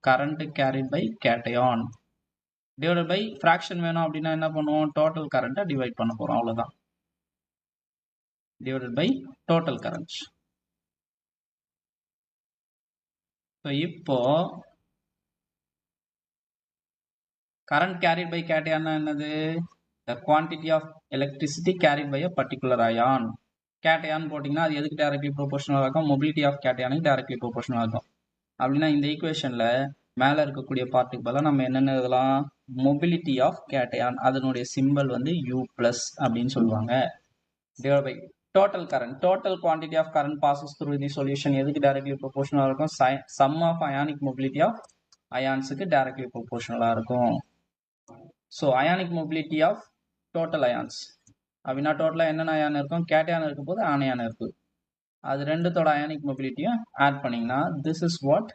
current carried by cation divided by fraction வேணும் அப்படின்னா என்ன பண்ணுவோம், total current டிவைட் பண்ண போறோம், அவ்வளவுதான். divided by total current. so இப்போ current carried by cation என்னது, the quantity of electricity carried by a particular ion. cation போட்டிங்கன்னா அது எதுக்கு directly proportional இருக்கும், mobility of cation directly proportional இருக்கும். அப்படின்னா இந்த ஈக்குவேஷன்ல மேல இருக்கக்கூடிய பார்ட்டுக்கு பதிலா நம்ம என்னென்ன எழுதலாம், mobility of cation அதனுடைய சிம்பல் வந்து U plus அப்படின்னு சொல்லுவாங்க, divided by total current. total quantity of current passes through the solution எதுக்கு directly proportional இருக்கும், sum of ionic mobility of ionsக்கு directly proportional இருக்கும். so ionic mobility of total ions அப்படின்னா டோட்டலா என்னென்ன அயான் இருக்கும், கேட்டையான் இருக்கும் போது ஆனையான் இருக்கு, அது ரெண்டுத்தோட அயானிக் மொபிலிட்டியும் ஆட் பண்ணீங்கன்னா this is what